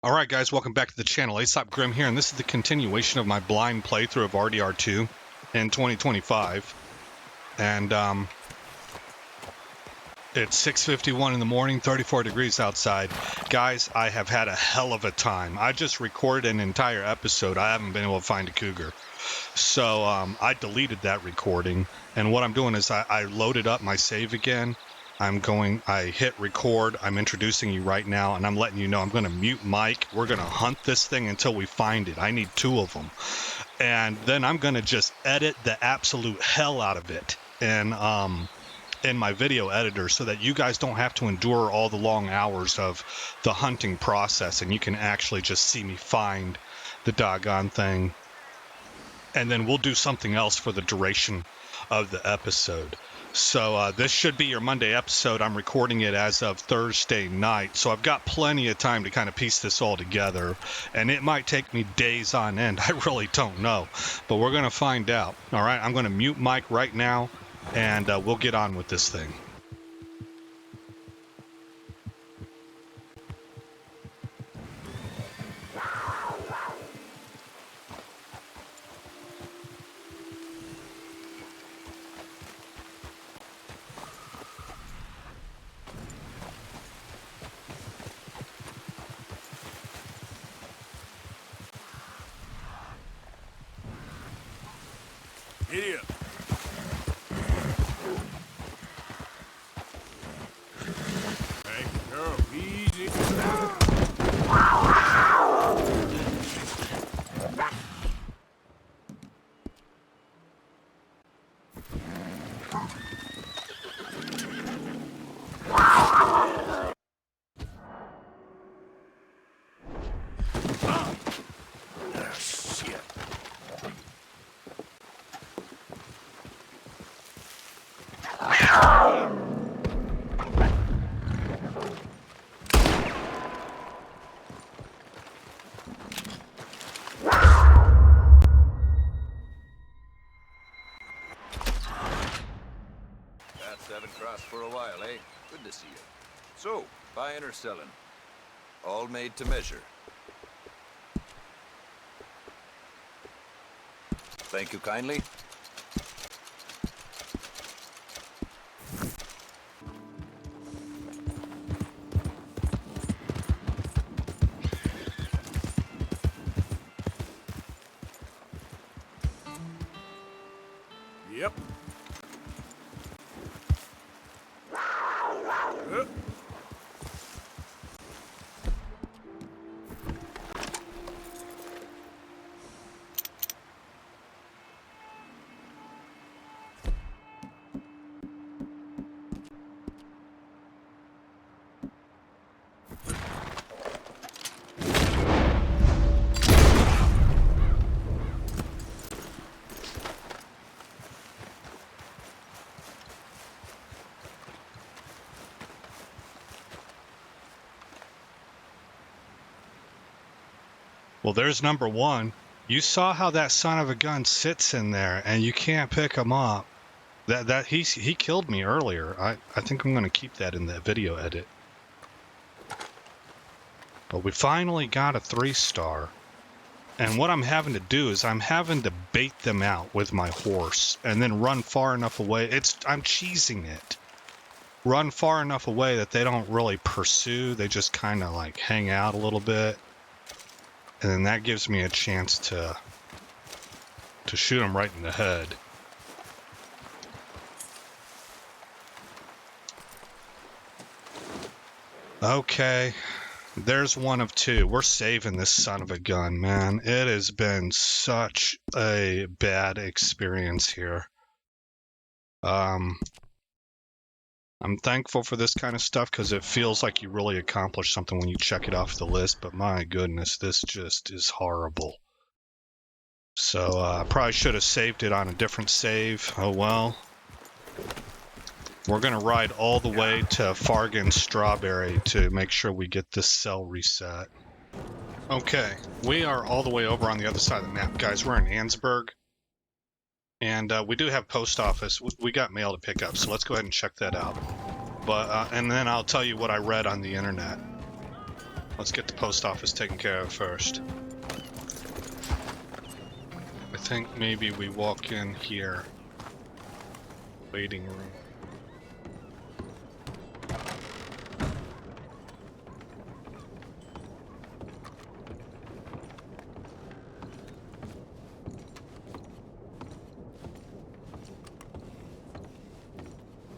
Alright guys, welcome back to the channel. Aesop Grim here, and this is the continuation of my blind playthrough of RDR2 in 2025. And it's 6:51 in the morning, 34 degrees outside. Guys, I have had a hell of a time. I just recorded an entire episode. I haven't been able to find a cougar. So I deleted that recording, and what I'm doing is I loaded up my save again. I hit record, I'm introducing you right now, and I'm letting you know I'm going to mute Mike. We're going to hunt this thing until we find it. I need 2 of them. And then I'm going to just edit the absolute hell out of it in my video editor so that you guys don't have to endure all the long hours of the hunting process, and you can actually just see me find the doggone thing. And then we'll do something else for the duration of the episode. So this should be your Monday episode. I'm recording it as of Thursday night, so I've got plenty of time to kind of piece this all together, and it might take me days on end. I really don't know, but we're going to find out. All right, I'm going to mute Mike right now, and we'll get on with this thing. Here. Hey, girl, easy. Shit. Haven't crossed for a while, eh? Good to see you. So, buying or selling? All made to measure. Thank you kindly. Yep. Well, there's number 1. You saw how that son of a gun sits in there, and you can't pick him up. He killed me earlier. I think I'm going to keep that in the video edit. But we finally got a 3-star. And what I'm having to do is I'm having to bait them out with my horse and then run far enough away. I'm cheesing it. Run far enough away that they don't really pursue. They just kind of like hang out a little bit. And then that gives me a chance to shoot them right in the head. Okay, there's one of 2. We're saving this son of a gun, man. It has been such a bad experience here. I'm thankful for this kind of stuff because it feels like you really accomplished something when you check it off the list, but my goodness, this just is horrible. So I probably should have saved it on a different save. Oh well. We're going to ride all the way to Fargan Strawberry to make sure we get this cell reset. Okay, we are all the way over on the other side of the map, guys. We're in Ansburg. And we do have post office. We got mail to pick up, so let's go ahead and check that out. But and then I'll tell you what I read on the internet. Let's get the post office taken care of first. I think maybe we walk in here. Waiting room.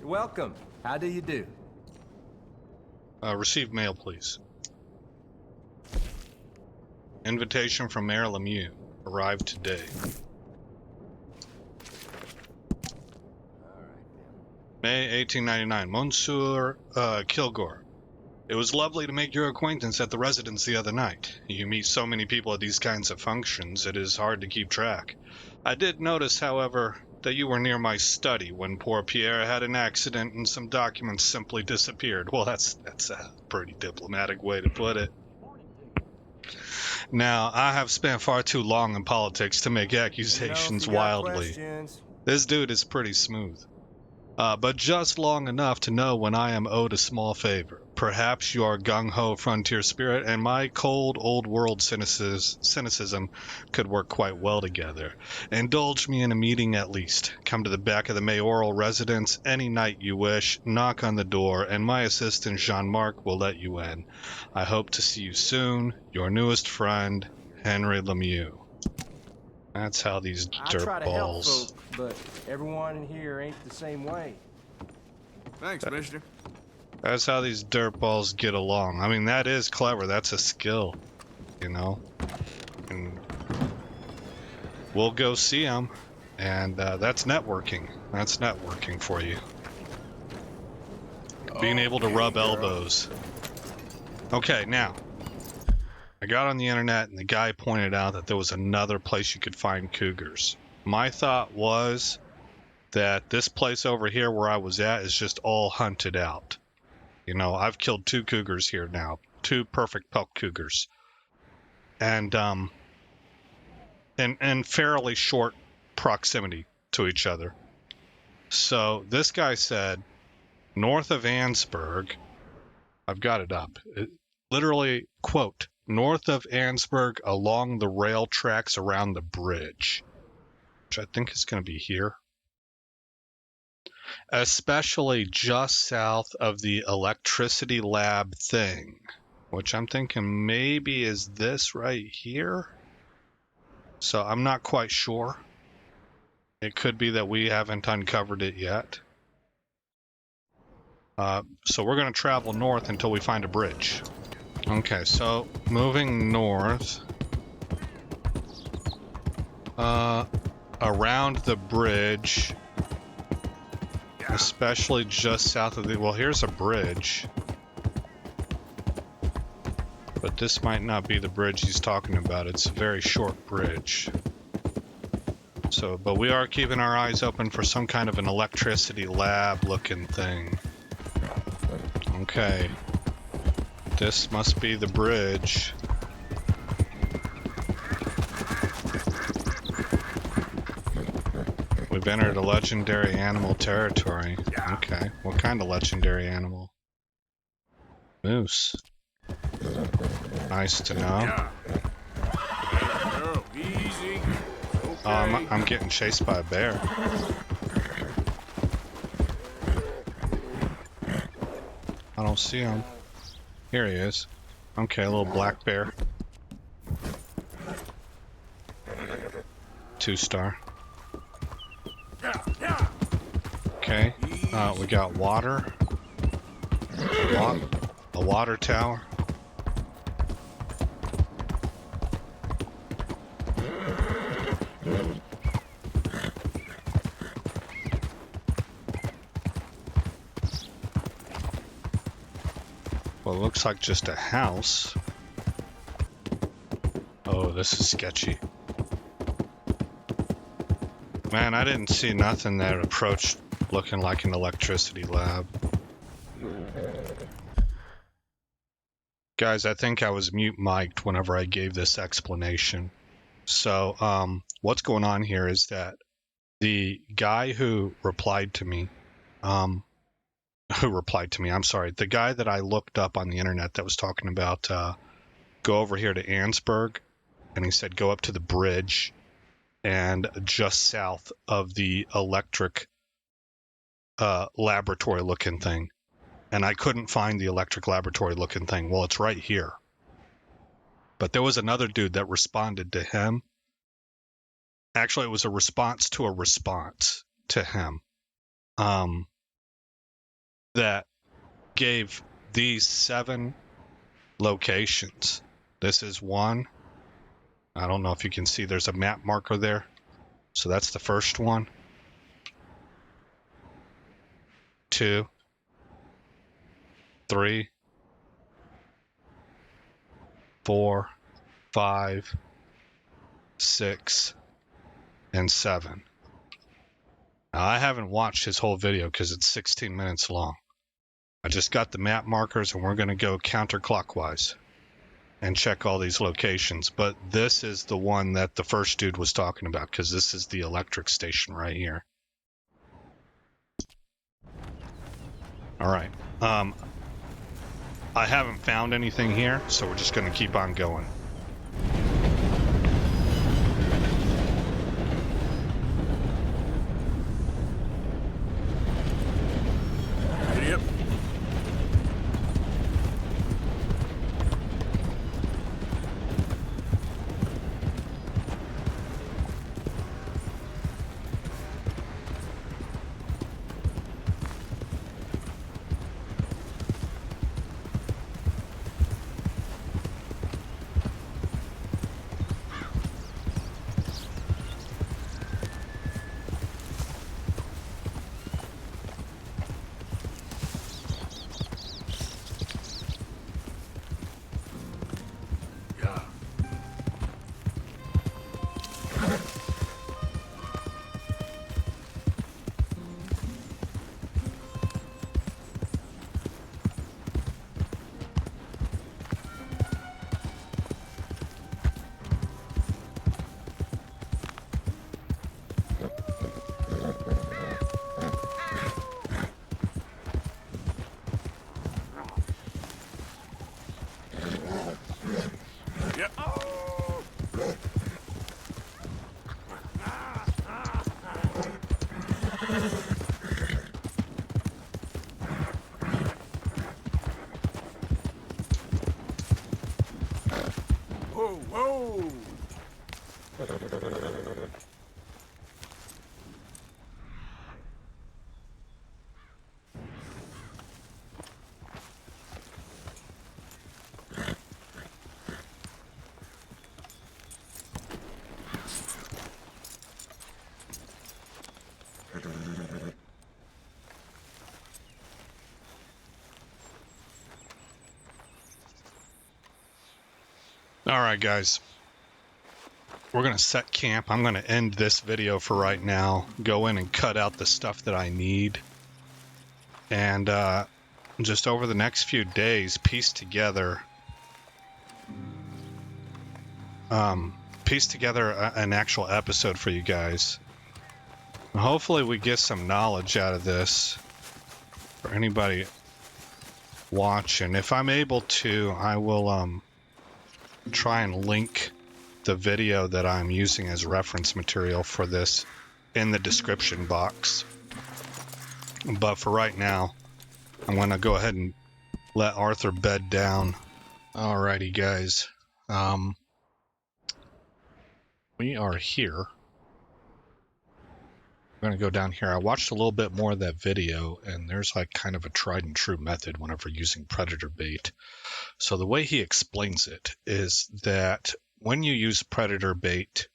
You're welcome. How do you do? Receive mail, please. Invitation from Mayor Lemieux. Arrived today. May 1899. Monsieur Kilgore. It was lovely to make your acquaintance at the residence the other night. You meet so many people at these kinds of functions, it is hard to keep track. I did notice, however, that you were near my study when poor Pierre had an accident and some documents simply disappeared. Well, that's a pretty diplomatic way to put it. Now, I have spent far too long in politics to make accusations wildly. Questions. This dude is pretty smooth. But just long enough to know when I am owed a small favor. Perhaps your gung-ho frontier spirit and my cold old-world cynicism could work quite well together. Indulge me in a meeting at least. Come to the back of the mayoral residence any night you wish, knock on the door, and my assistant Jean-Marc will let you in. I hope to see you soon. Your newest friend, Henry Lemieux. That's how these I try to help dirtballs... folk, but everyone in here ain't the same way. Thanks, mister. That's how these dirtballs get along. I mean, that is clever. That's a skill, you know? And we'll go see them, and that's networking. That's networking for you. Being able to rub elbows. Okay, now, I got on the internet, and the guy pointed out that there was another place you could find cougars. My thought was that this place over here where I was at is just all hunted out. You know, I've killed 2 cougars here now, 2 perfect pelt cougars, and in fairly short proximity to each other. So this guy said, north of Annesburg, I've got it up. Literally, quote, north of Annesburg along the rail tracks around the bridge, which I think is going to be here. Especially just south of the electricity lab thing, which I'm thinking maybe is this right here. So I'm not quite sure. It could be that we haven't uncovered it yet. So we're going to travel north until we find a bridge. Okay, so moving north. Around the bridge. Especially just south of the... Well, here's a bridge. But this might not be the bridge he's talking about. It's a very short bridge. So, but we are keeping our eyes open for some kind of an electricity lab looking thing. Okay. This must be the bridge. We've entered a legendary animal territory. Okay, what kind of legendary animal? Moose. Nice to know. Oh, easy. Okay. I'm getting chased by a bear. I don't see him. Here he is. Okay, a little black bear. 2-star. Okay, we got water. A water tower. Well, it looks like just a house. Oh, this is sketchy. Man, I didn't see nothing that approached looking like an electricity lab. Guys, I think I was mute mic'd whenever I gave this explanation. So, what's going on here is that the guy who replied to me, the guy that I looked up on the internet that was talking about go over here to Ansburg, and he said go up to the bridge and just south of the electric laboratory looking thing. And I couldn't find the electric laboratory looking thing. Well, it's right here. But there was another dude that responded to him. Actually, it was a response to him. That gave these 7 locations. This is one. I don't know if you can see, there's a map marker there. So that's the first one. 2, 3, 4, 5, 6, and 7. Now, I haven't watched his whole video because it's 16 minutes long. I just got the map markers, and we're going to go counterclockwise and check all these locations. But this is the one that the first dude was talking about, because this is the electric station right here. All right. I haven't found anything here, so we're just going to keep on going. Yep. Whoa, whoa! All right, guys. We're going to set camp. I'm going to end this video for right now. Go in and cut out the stuff that I need. And just over the next few days, piece together an actual episode for you guys. Hopefully we get some knowledge out of this for anybody watching. If I'm able to, I will try and link the video that I'm using as reference material for this in the description box. But for right now, I'm going to go ahead and let Arthur bed down. Alrighty, guys. We are here. I'm going to go down here. I watched a little bit more of that video, and there's like kind of a tried and true method whenever using predator bait. So the way he explains it is that when you use predator bait,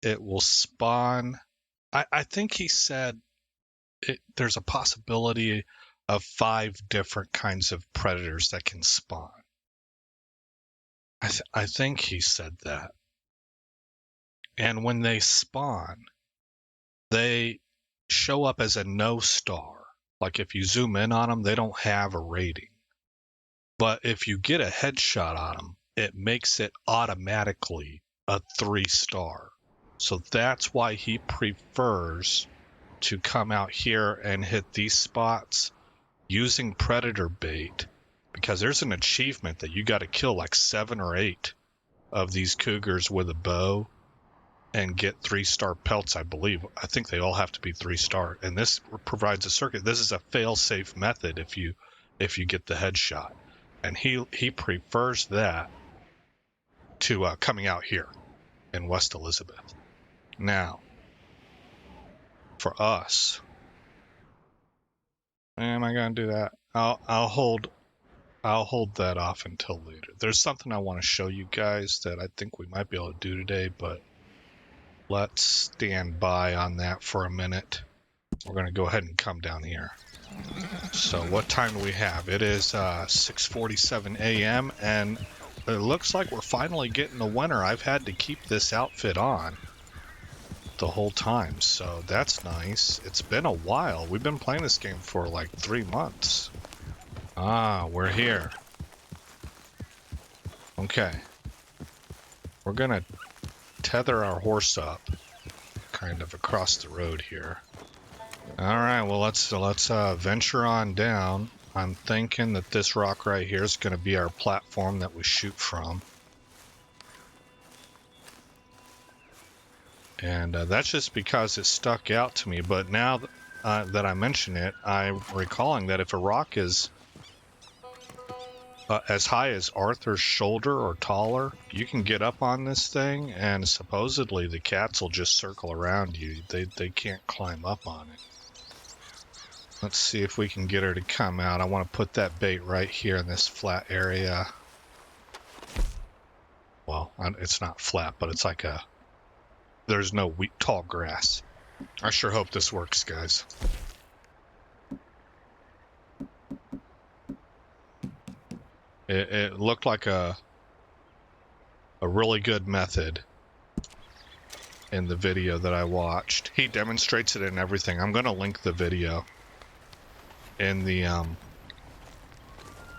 it will spawn. I think he said there's a possibility of 5 different kinds of predators that can spawn. I think he said that. And when they spawn, they show up as a no star. Like if you zoom in on them, they don't have a rating. But if you get a headshot on them, it makes it automatically a 3-star. So that's why he prefers to come out here and hit these spots using predator bait because there's an achievement that you got to kill like 7 or 8 of these cougars with a bow and get 3-star pelts, I believe. I think they all have to be 3-star, and this provides a circuit. This is a fail-safe method if you get the headshot, and he prefers that to coming out here in West Elizabeth. Now, for us, am I gonna do that? I'll hold that off until later. There's something I want to show you guys that I think we might be able to do today, but let's stand by on that for a minute. We're going to go ahead and come down here. So what time do we have? It is 6:47 a.m. and it looks like we're finally getting the winter. I've had to keep this outfit on the whole time, so that's nice. It's been a while. We've been playing this game for like 3 months. Ah, we're here. Okay. We're going to tether our horse up kind of across the road here. All right, well, let's venture on down. I'm thinking that this rock right here is going to be our platform that we shoot from. And that's just because it stuck out to me, but now that I mention it, I'm recalling that if a rock is as high as Arthur's shoulder or taller, you can get up on this thing, and supposedly the cats will just circle around you. They can't climb up on it. Let's see if we can get her to come out. I want to put that bait right here in this flat area. Well, it's not flat, but it's like there's no tall grass. I sure hope this works, guys. It looked like a really good method in the video that I watched. He demonstrates it in everything. I'm going to link the video in the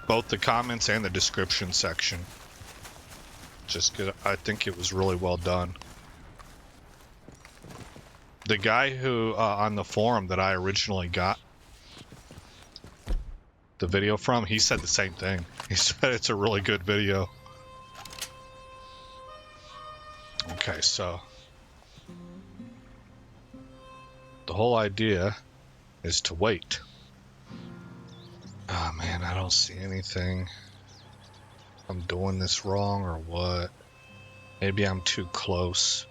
both the comments and the description section. Just 'cause I think it was really well done. The guy who on the forum that I originally got the video from, he said the same thing. He said it's a really good video. Okay, so the whole idea is to wait. Oh man, I don't see anything. I'm doing this wrong or what? Maybe I'm too close.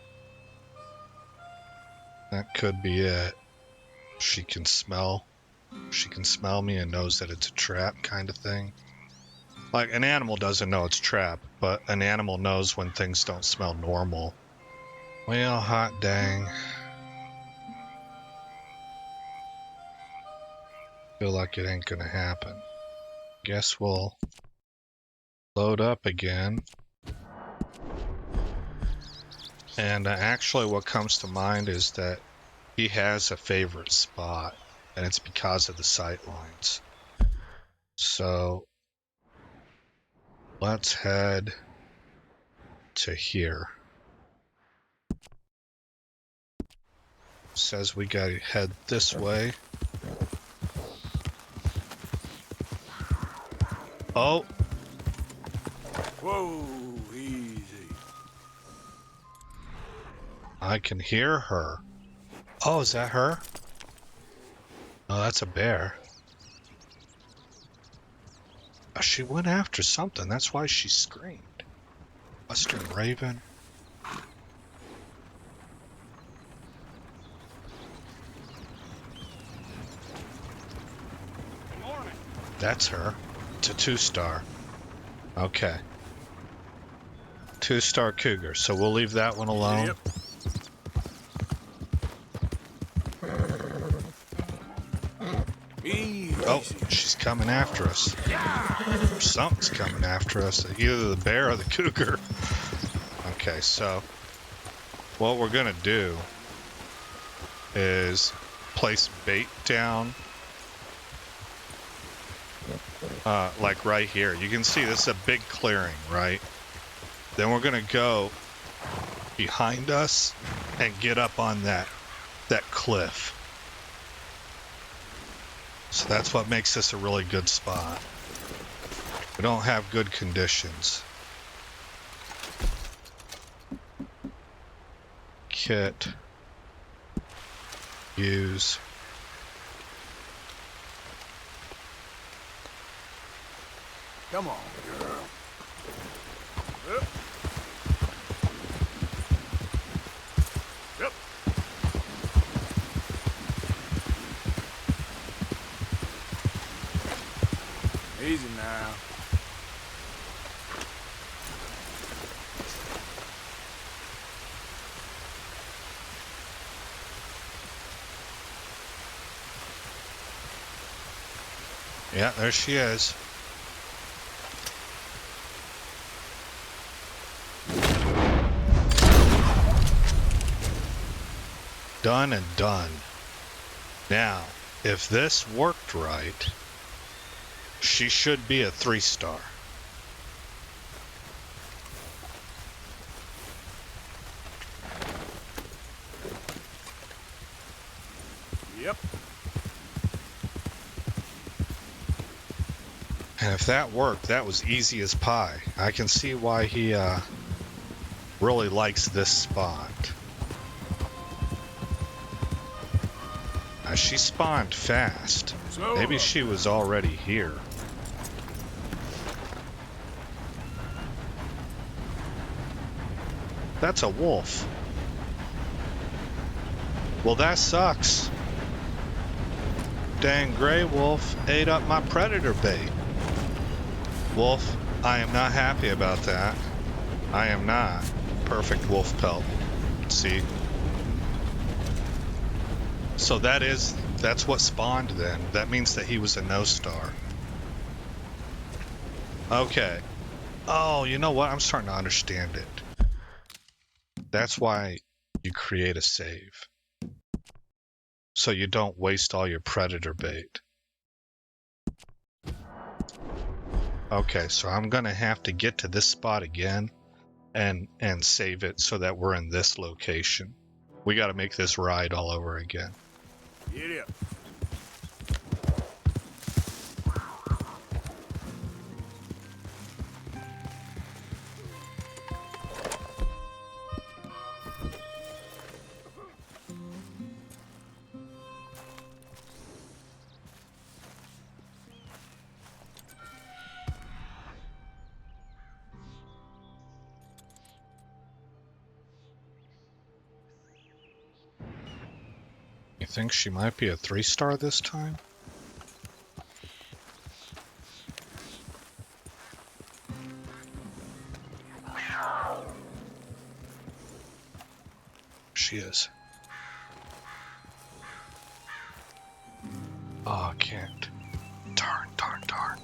That could be it. She can smell me and knows that it's a trap kind of thing. Like, an animal doesn't know it's a trap, but an animal knows when things don't smell normal. Well, hot dang. Feel like it ain't gonna happen. Guess we'll load up again. And actually what comes to mind is that he has a favorite spot, and it's because of the sight lines. So let's head to here. Says we gotta head this way. Oh! Whoa, easy. I can hear her. Oh, is that her? Oh, that's a bear. Oh, she went after something. That's why she screamed. Western Raven. That's her. It's a 2-star. Okay. 2-star cougar. So we'll leave that one alone. Yep. Oh, she's coming after us. Or something's coming after us. Either the bear or the cougar. Okay, so what we're gonna do is place bait down. Like right here. You can see this is a big clearing, right? Then we're gonna go behind us and get up on that cliff. So that's what makes this a really good spot. We don't have good conditions. Kit. Use. Come on, girl. Yep. Yep. Easy now. Yeah, there she is. Done and done. Now, if this worked right, she should be a 3-star. Yep. And if that worked, that was easy as pie. I can see why he really likes this spot. Now, she spawned fast. So, Maybe she was already here. That's a wolf. Well, that sucks. Dang gray wolf ate up my predator bait. Wolf, I am not happy about that. I am not. Perfect wolf pelt. See? So that's what spawned then. That means that he was a no-star. Okay. Oh, you know what? I'm starting to understand it. That's why you create a save. So you don't waste all your predator bait. Okay, so I'm gonna have to get to this spot again and save it so that we're in this location. We gotta make this ride all over again. get up. You think she might be a 3-star this time? She is. Oh, I can't. Darn, darn, darn.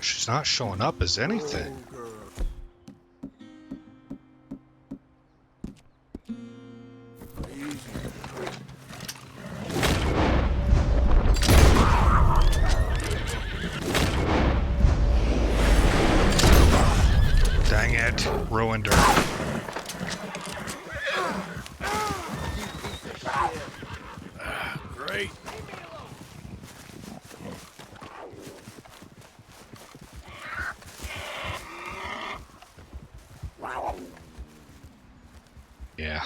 She's not showing up as anything. Oh, girl. Easy. Dang it, ruined her. Great. Yeah.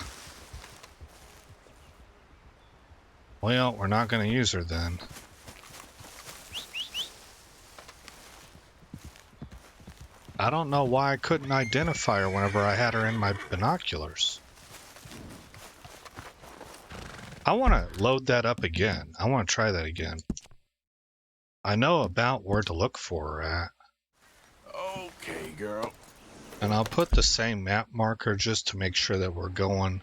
Well, we're not going to use her then. I don't know why I couldn't identify her whenever I had her in my binoculars. I want to load that up again. I want to try that again. I know about where to look for her at. Okay, girl. And I'll put the same map marker just to make sure that we're going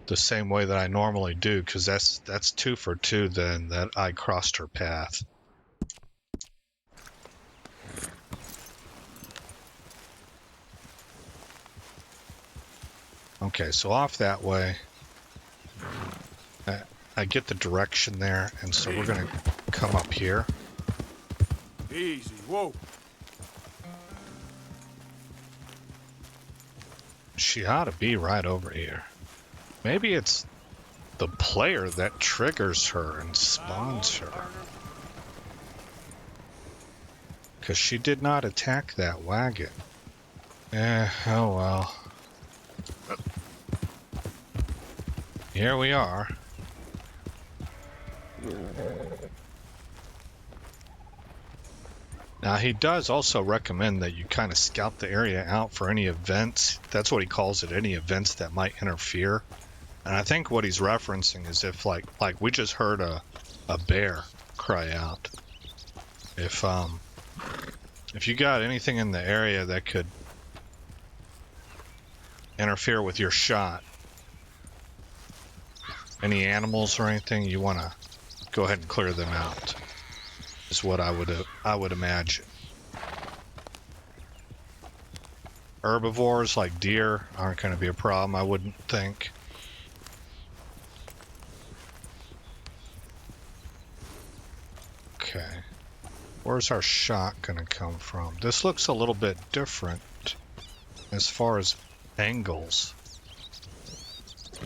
the same way that I normally do, because that's 2 for 2 then that I crossed her path. Okay, so off that way. I get the direction there, and so we're going to come up here. Easy. Whoa. She ought to be right over here. Maybe it's the player that triggers her and spawns her. Because she did not attack that wagon. Oh well. Here we are. Now, he does also recommend that you kind of scout the area out for any events. That's what he calls it, any events that might interfere. And I think what he's referencing is if, like we just heard a bear cry out. If you got anything in the area that could interfere with your shot, any animals or anything, you want to go ahead and clear them out. Is what I would imagine. Herbivores like deer aren't going to be a problem, I wouldn't think. Okay. Where's our shot going to come from? This looks a little bit different as far as angles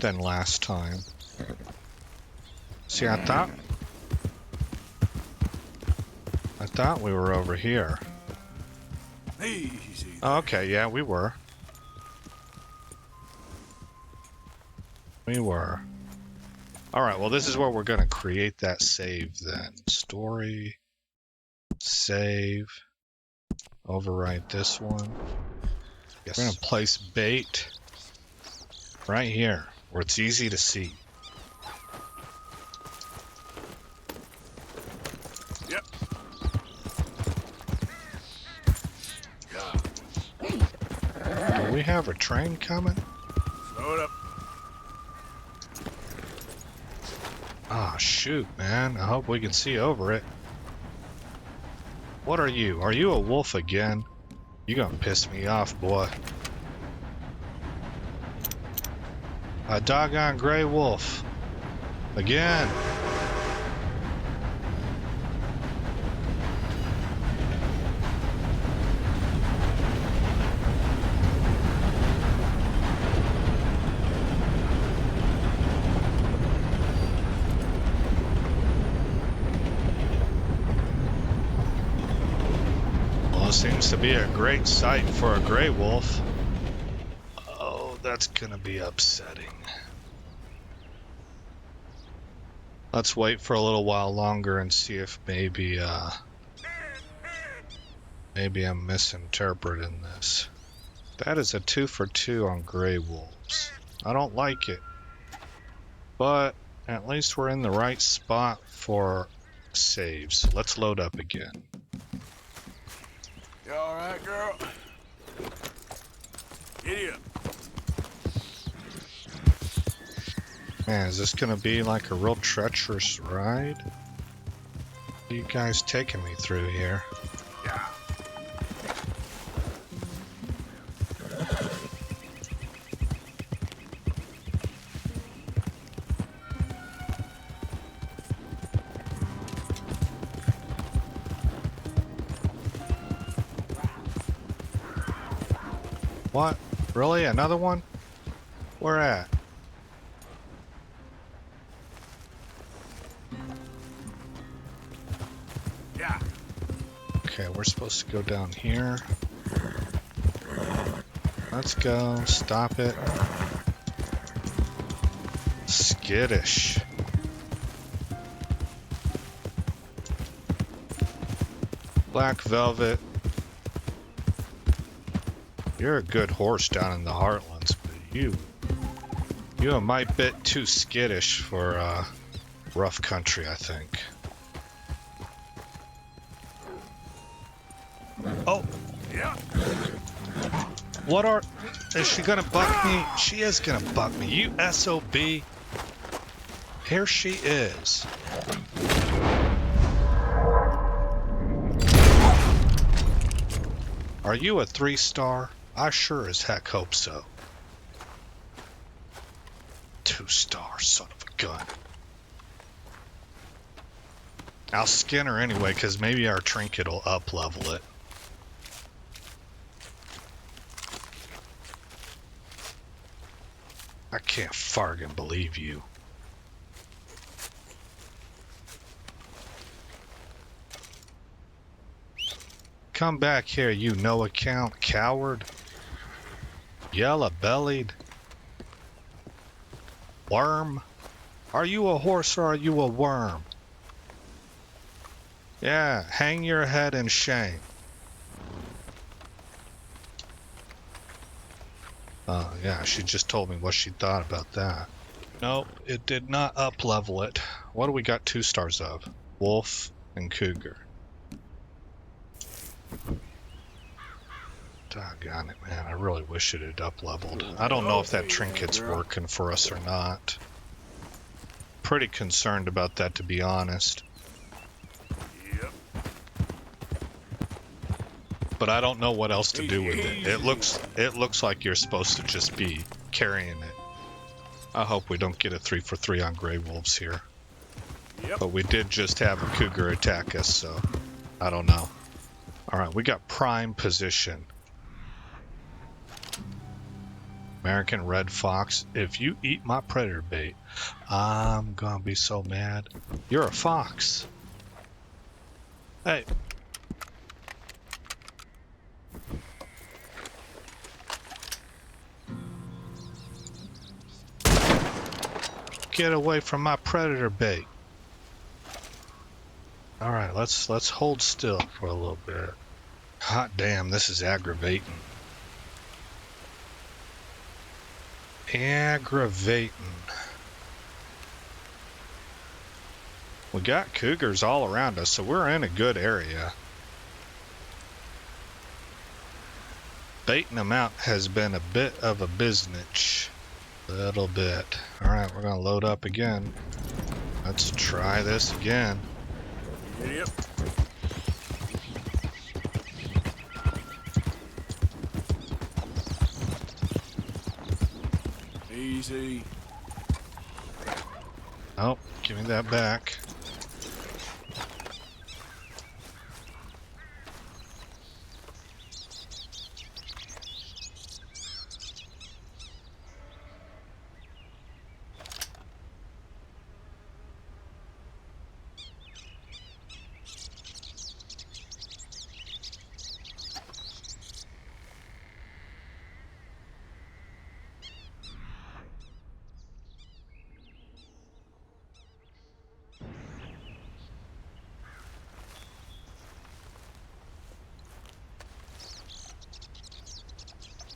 than last time. See, I thought we were over here. Easy. Okay, yeah, we were. We were. Alright, well, this is where we're going to create that save then. Story. Save. Overwrite this one. Yes. We're going to place bait right here, where it's easy to see. Yep. Do we have a train coming? Slow it up. Ah, shoot, man. I hope we can see over it. What are you? Are you a wolf again? You gonna piss me off, boy. A doggone gray wolf. Again. Seems to be a great sight for a gray wolf. Oh, that's gonna be upsetting. Let's wait for a little while longer and see if maybe I'm misinterpreting this. That is a 2 for 2 on gray wolves. I don't like it, but at least we're in the right spot for saves. Let's load up again. You all right, girl? Giddy up. Man, is this gonna be like a real treacherous ride? What are you guys taking me through here? Yeah. What? Really? Another one? Where at? Yeah. Okay, we're supposed to go down here. Let's go. Stop it. Skittish. Black velvet. You're a good horse down in the Heartlands, but you a mite bit too skittish for rough country, I think. Oh, Yeah. is she gonna buck me? She is gonna buck me. You SOB. Here she is. Are you a 3-star? I sure as heck hope so. 2-star, son of a gun. I'll skin her anyway, because maybe our trinket will up-level it. I can't fargan believe you. Come back here, you no account coward. Yellow-bellied worm. Are you a horse or are you a worm? Yeah, hang your head in shame. Oh, yeah, she just told me what she thought about that. Nope, it did not up-level it. What do we got 2 stars of? Wolf and cougar. Doggone it, man. I really wish it had up-leveled. I don't know if that trinket's working for us or not. Pretty concerned about that, to be honest. Yep. But I don't know what else to do with it. It looks like you're supposed to just be carrying it. I hope we don't get a 3 for 3 on gray wolves here. Yep. But we did just have a cougar attack us, so I don't know. Alright, we got prime position. American red fox. If you eat my predator bait, I'm gonna be so mad. You're a fox. Hey. Get away from my predator bait. Alright, let's hold still for a little bit. Hot damn, this is aggravating. Aggravating. We got cougars all around us, so we're in a good area. Baiting them out has been a bit of a business. Little bit. Alright, we're gonna load up again. Let's try this again. Yep. Easy. Oh, give me that back.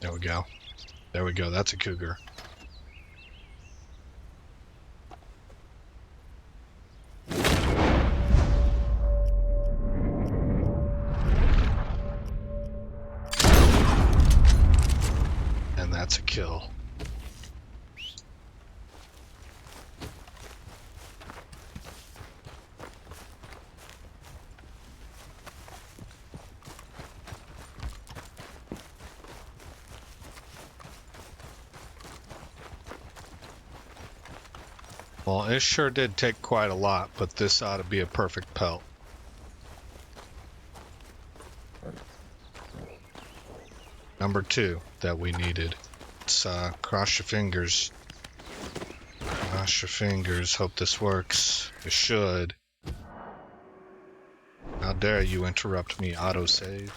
There we go. There we go. That's a cougar. And that's a kill. Well, it sure did take quite a lot, but this ought to be a perfect pelt. Number 2 that we needed. Let's cross your fingers. Cross your fingers. Hope this works. It should. How dare you interrupt me, autosave.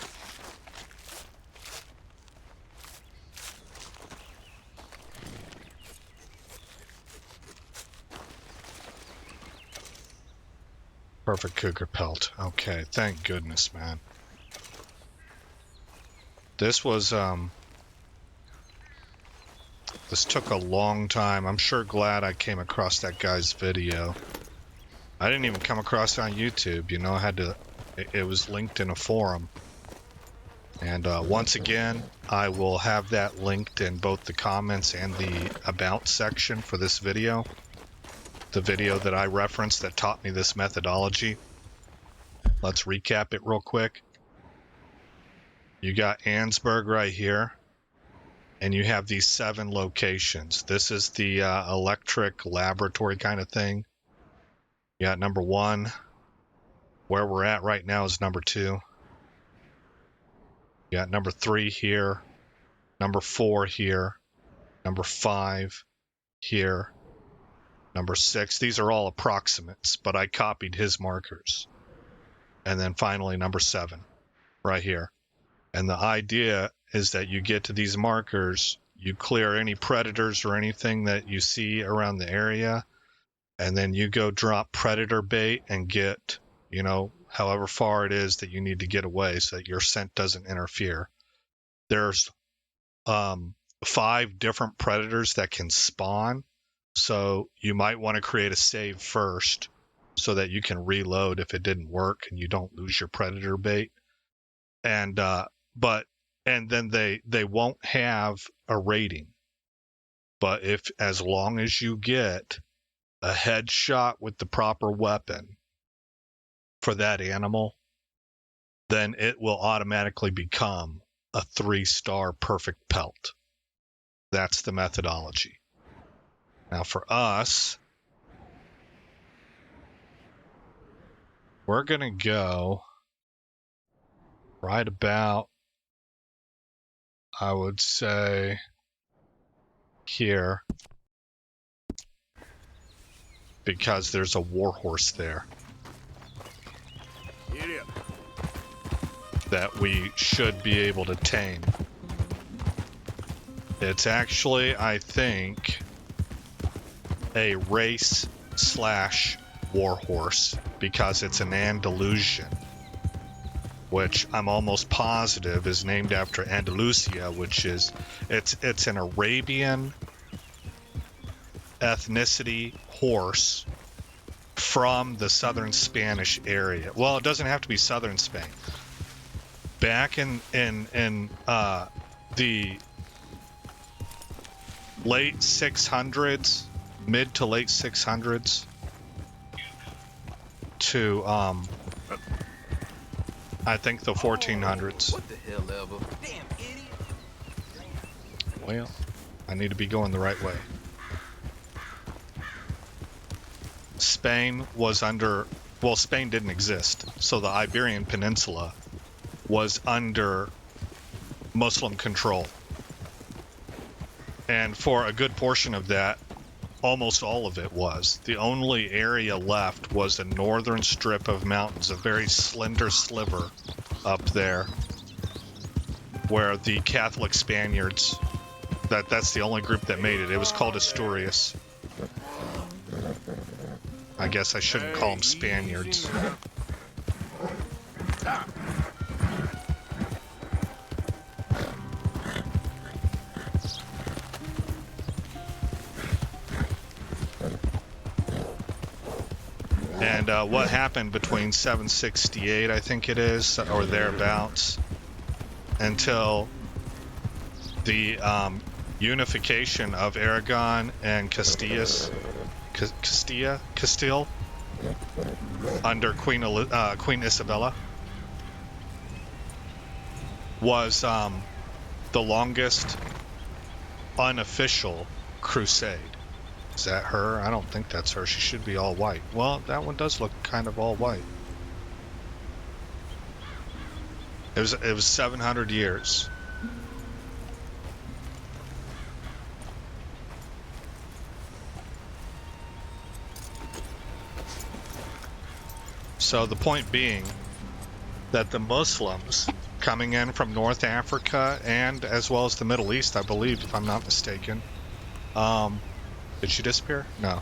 Perfect cougar pelt. Okay, thank goodness, man. This was, this took a long time. I'm sure glad I came across that guy's video. I didn't even come across it on YouTube, you know, I had to, it was linked in a forum. And once again, I will have that linked in both the comments and the about section for this video. The video that I referenced that taught me this methodology. Let's recap it real quick. You got Ansburg right here, and you have these 7 locations. This is the electric laboratory kind of thing. You got number 1. Where we're at right now is number 2. You got number 3 here, number 4 here, number 5, here, number 6. These are all approximates, but I copied his markers. And then finally, number 7, right here. And the idea is that you get to these markers, you clear any predators or anything that you see around the area, and then you go drop predator bait and get, you know, however far it is that you need to get away so that your scent doesn't interfere. There's 5 different predators that can spawn, so you might want to create a save first so that you can reload if it didn't work and you don't lose your predator bait. And then they won't have a rating, but if as long as you get a headshot with the proper weapon for that animal, then it will automatically become a 3-star perfect pelt. That's the methodology. Now for us, we're going to go right about, I would say, here, because there's a warhorse there Giddy up. that we should be able to tame. It's actually, I think, a race / warhorse because it's an Andalusian, which I'm almost positive is named after Andalusia, which is, it's an Arabian ethnicity horse from the southern Spanish area. Well, it doesn't have to be southern Spain. Back in the late 600s, mid to late 600s to I think the 1400s. What the hell ever? Damn idiot! Well, I need to be going the right way. Spain was under, well, Spain didn't exist, so the Iberian Peninsula was under Muslim control. And for a good portion of that, almost all of it was. The only area left was a northern strip of mountains, a very slender sliver up there, where the Catholic Spaniards, that's the only group that made it. It was called Asturias. I guess I shouldn't call them Spaniards. And what happened between 768, I think it is, or thereabouts, until the unification of Aragon and Castile under Queen Isabella was the longest unofficial crusade. Is that her? I don't think that's her. She should be all white. Well, that one does look kind of all white. It was 700 years. So the point being that the Muslims coming in from North Africa and as well as the Middle East, I believe, if I'm not mistaken. Did she disappear? No.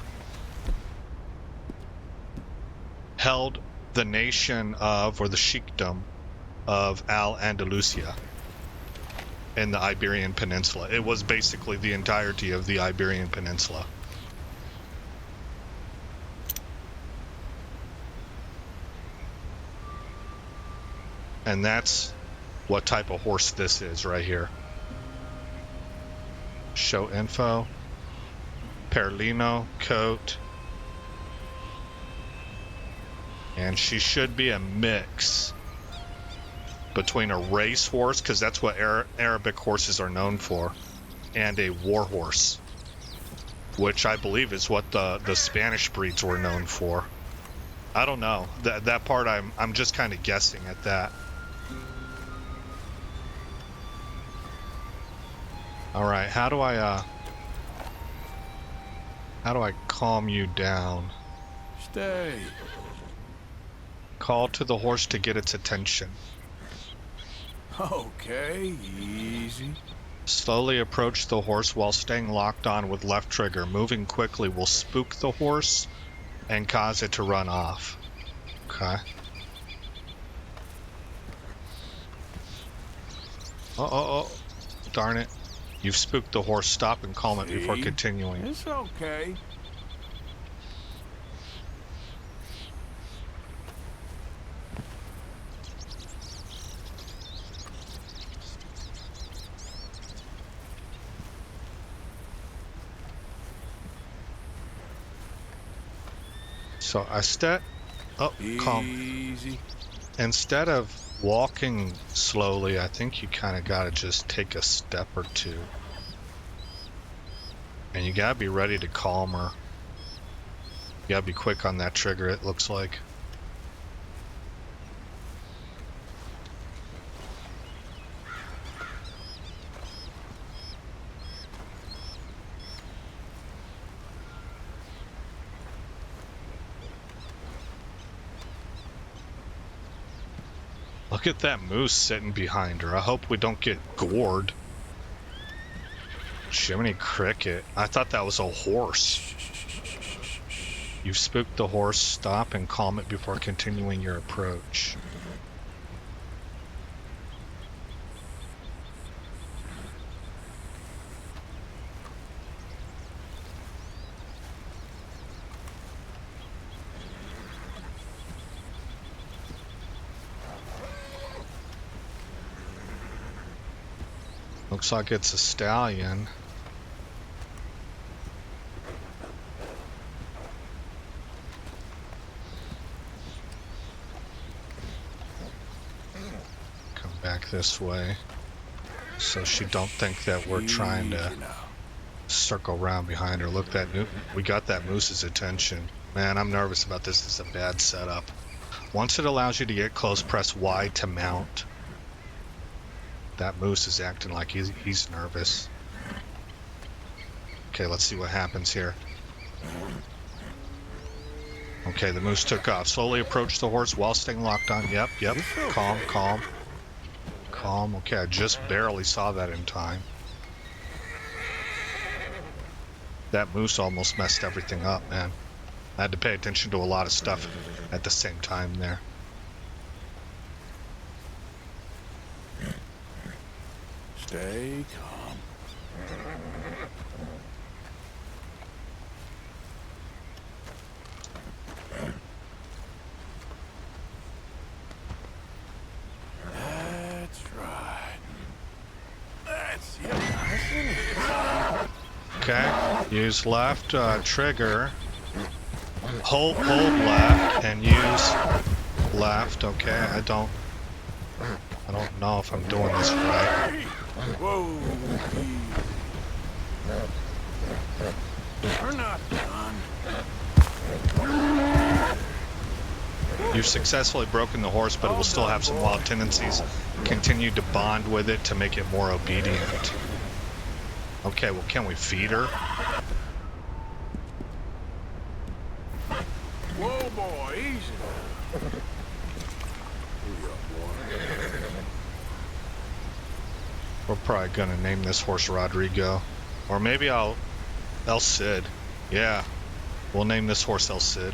Held the nation of, or the sheikdom of Al-Andalusia in the Iberian Peninsula. It was basically the entirety of the Iberian Peninsula. And that's what type of horse this is right here. Show info. Perlino coat. And she should be a mix between a racehorse, because that's what Arabic horses are known for, and a war horse, which I believe is what the Spanish breeds were known for. I don't know. That part I'm just kind of guessing at that. All right, how do I How do I calm you down? Stay. Call to the horse to get its attention. Okay, easy. Slowly approach the horse while staying locked on with left trigger. Moving quickly will spook the horse and cause it to run off. Okay. Oh. Darn it. You've spooked the horse. Stop and calm it before See? continuing. It's okay. So calm. Easy. Instead of walking slowly, I think you kind of got to just take a step or two. And you got to be ready to calm her. You got to be quick on that trigger, it looks like. Look at that moose sitting behind her. I hope we don't get gored. Jiminy Cricket. I thought that was a horse. You've spooked the horse. Stop and calm it before continuing your approach. Looks like it's a stallion. Come back this way so she don't think that we're trying to circle around behind her. Look, we got that moose's attention. Man, I'm nervous about this. This is a bad setup. Once it allows you to get close, press Y to mount. That moose is acting like he's nervous. Okay, let's see what happens here. Okay, the moose took off. Slowly approach the horse while staying locked on. Yep. Calm. Okay, I just barely saw that in time. That moose almost messed everything up, man. I had to pay attention to a lot of stuff at the same time there. Stay calm. That's right. That's it. Nice and Okay, use left trigger. Hold left and use left. Okay, I don't know if I'm doing this right. Whoa. We're not done. You've successfully broken the horse, but it will still have some wild tendencies. Continue to bond with it to make it more obedient. Okay, well, can we feed her? Whoa, boy, easy. We're probably gonna name this horse Rodrigo. Or maybe El Cid. Yeah, we'll name this horse El Cid.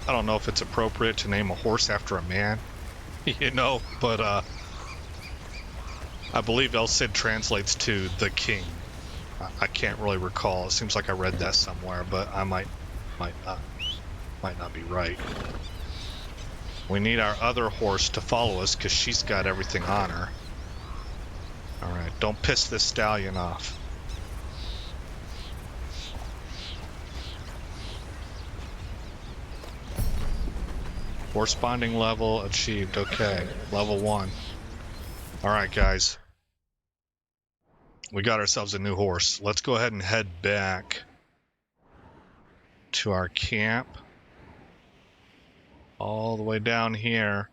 I don't know if it's appropriate to name a horse after a man, you know, but I believe El Cid translates to the king. I can't really recall. It seems like I read that somewhere, but I might not be right. We need our other horse to follow us because she's got everything on her. Alright, don't piss this stallion off. Horse bonding level achieved. Okay, level 1. Alright, guys. We got ourselves a new horse. Let's go ahead and head back to our camp. All the way down here.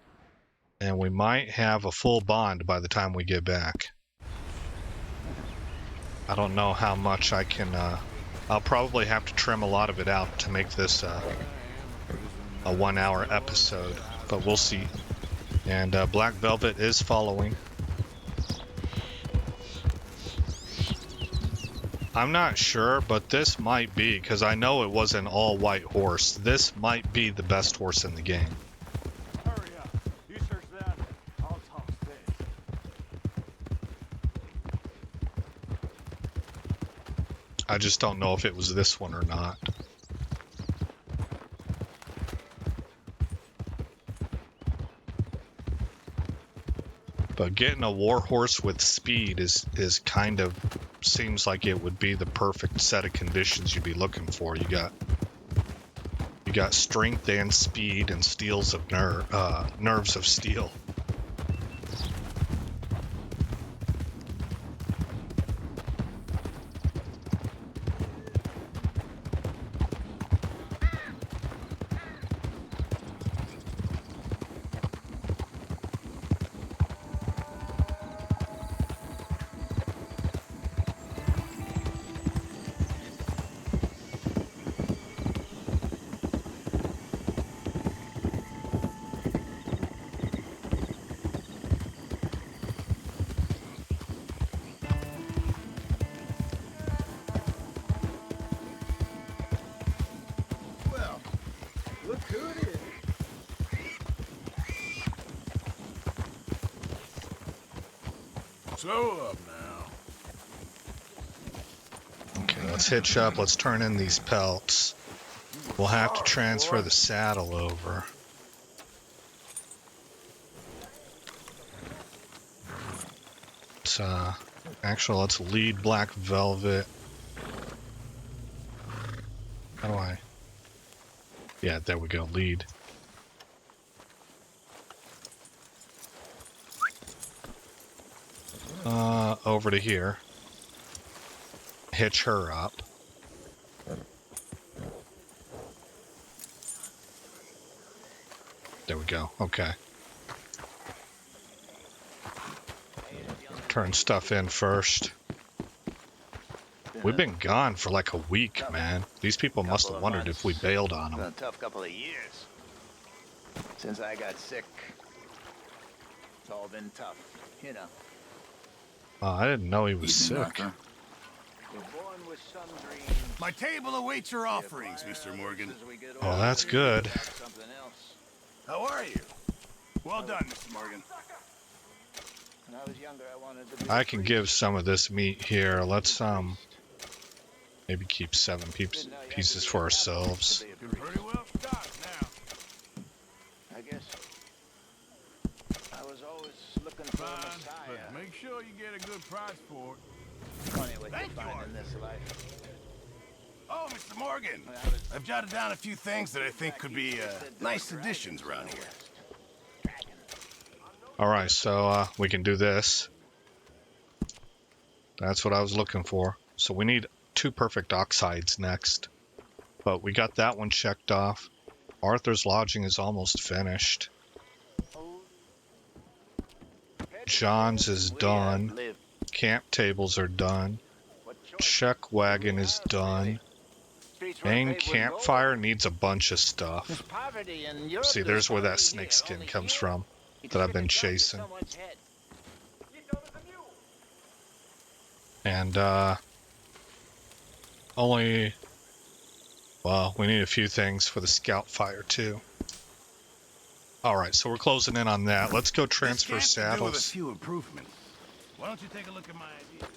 And we might have a full bond by the time we get back. I don't know how much I can I'll probably have to trim a lot of it out to make this a 1 hour episode, but we'll see. And Black Velvet is following. I'm not sure, but this might be, because I know it was an all-white horse. This might be the best horse in the game. Hurry up. You search that. I'll talk this. I just don't know if it was this one or not. But getting a war horse with speed is kind of seems like it would be the perfect set of conditions you'd be looking for. You got strength and speed and steels of nerves of steel. Slow up now. Okay, let's hitch up. Let's turn in these pelts. We'll have to transfer the saddle over. Actually, let's lead Black Velvet. How do I? Yeah, there we go. Lead. Over to here. Hitch her up. There we go. Okay. Turn stuff in first. We've been gone for like a week, man. These people must have wondered if we bailed on It's been them. a tough couple of years. Since I got sick, it's all been tough, you know. I didn't know he was sick. We're born with some dreams. My table awaits your offerings, Mr. Morgan. Oh, that's good. Something else. How are you? Well done, Mr. Morgan. When I was younger, I wanted to be I can give some of this meat here. Let's maybe keep 7 pieces for ourselves. You're pretty well stocked now. I guess I was always looking for a Fine, messiah. but make sure you get a good price for it. Funny what Thank you you, find Art. in this life. Oh, Mr. Morgan. When I was I've jotted down a few things that I think could be nice additions around here. Alright, so we can do this. That's what I was looking for. So we need 2 perfect oxides next. But we got that one checked off. Arthur's lodging is almost finished. John's is done. Camp tables are done. Check wagon is done. Main campfire needs a bunch of stuff. See, there's where that snake skin comes from that I've been chasing. And well, we need a few things for the scout fire too. Alright, so we're closing in on that. Let's go transfer This camp could do with a saddles. few improvements. Why don't you take a look at my ideas?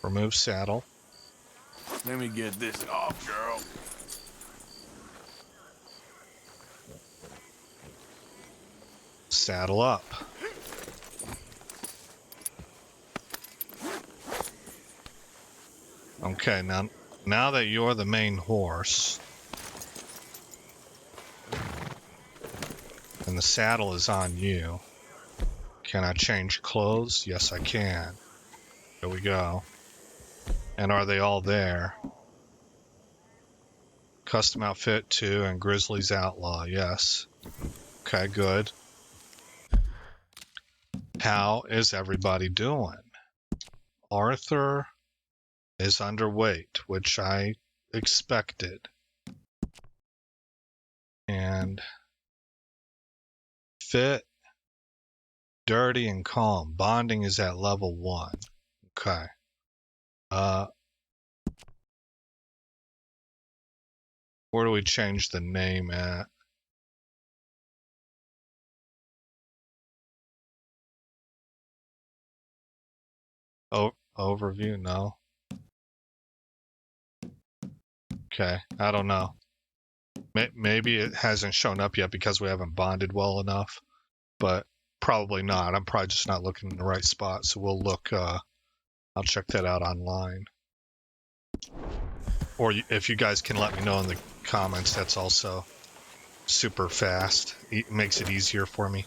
Remove saddle. Let me get this off, girl. Saddle up. Okay, now that you're the main horse and the saddle is on you, can I change clothes? Yes, I can. There we go. And are they all there? Custom outfit 2 and Grizzly's Outlaw, yes. Okay, good. How is everybody doing? Arthur is underweight, which I expected. And fit, dirty, and calm. Bonding is at level 1. Okay. Where do we change the name at? Oh, overview? No. Okay, I don't know. Maybe it hasn't shown up yet because we haven't bonded well enough, but probably not. I'm probably just not looking in the right spot, so we'll look, I'll check that out online. Or if you guys can let me know in the comments, that's also super fast. It makes it easier for me.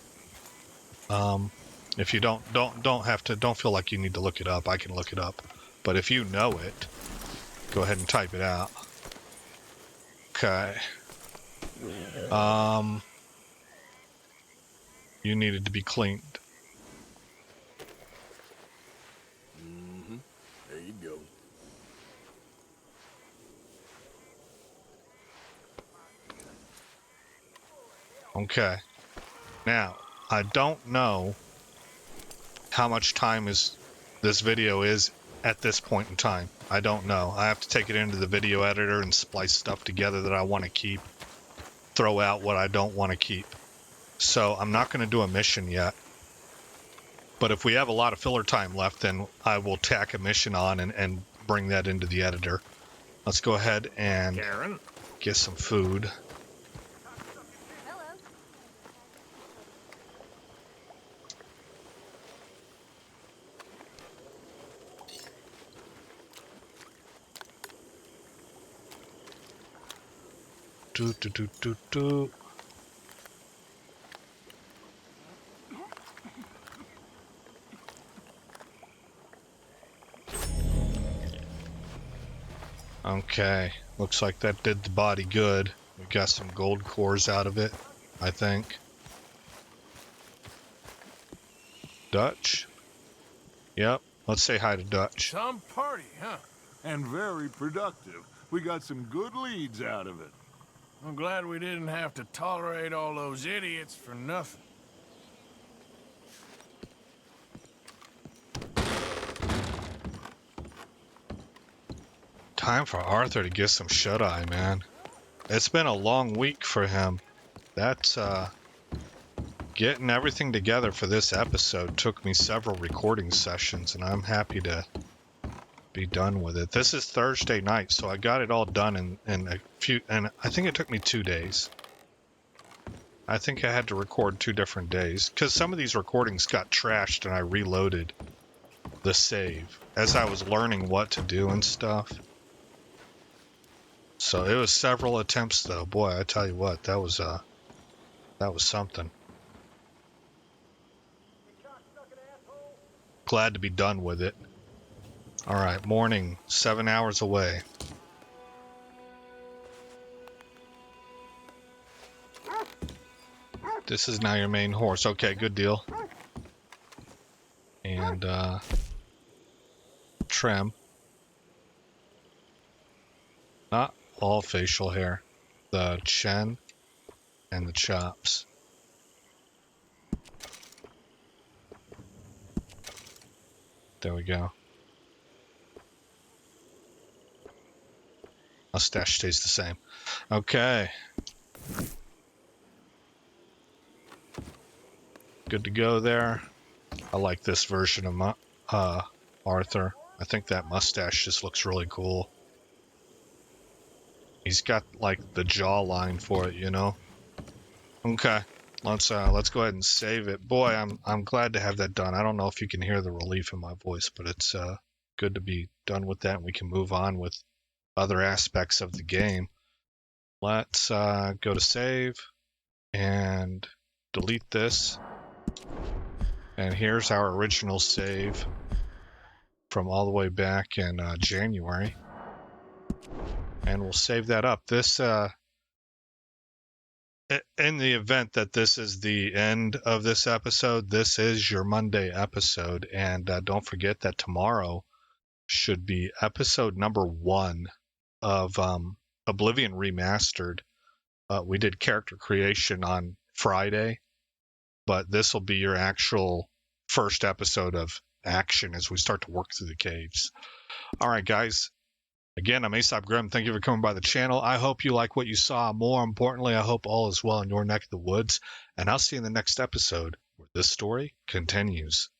If you don't feel like you need to look it up, I can look it up. But if you know it, go ahead and type it out. Okay. You needed to be cleaned. There you go. Okay. Now, I don't know how much time this video is at this point in time. I don't know. I have to take it into the video editor and splice stuff together that I want to keep. Throw out what I don't want to keep. So I'm not going to do a mission yet. But if we have a lot of filler time left, then I will tack a mission on and bring that into the editor. Let's go ahead and get some food. Do. Okay, looks like that did the body good. We got some gold cores out of it, I think. Dutch? Yep, let's say hi to Dutch. Some party, huh? And very productive. We got some good leads out of it. I'm glad we didn't have to tolerate all those idiots for nothing. Time for Arthur to get some shut-eye, man. It's been a long week for him. That's, getting everything together for this episode took me several recording sessions, and I'm happy to be done with it. This is Thursday night, so I got it all done in a few, and I think it took me 2 days. I think I had to record 2 different days, because some of these recordings got trashed and I reloaded the save as I was learning what to do and stuff. So it was several attempts, though. Boy, I tell you what, that was something. Glad to be done with it. All right, morning, 7 hours away. This is now your main horse. Okay, good deal. And, trim. Not all facial hair. The chin and the chops. There we go. Mustache stays the same. Okay. Good to go there. I like this version of Arthur. I think that mustache just looks really cool. He's got like the jawline for it, you know. Okay, let's go ahead and save it. Boy, I'm glad to have that done. I don't know if you can hear the relief in my voice, but it's good to be done with that, and we can move on with other aspects of the game. Let's go to save and delete this. And here's our original save from all the way back in January. And we'll save that up. This, in the event that this is the end of this episode, this is your Monday episode. And don't forget that tomorrow should be episode number 1 of Oblivion Remastered. We did character creation on Friday, but this will be your actual first episode of action as we start to work through the caves. All right, guys. Again, I'm Aesop Grimm. Thank you for coming by the channel. I hope you like what you saw. More importantly, I hope all is well in your neck of the woods. And I'll see you in the next episode where this story continues.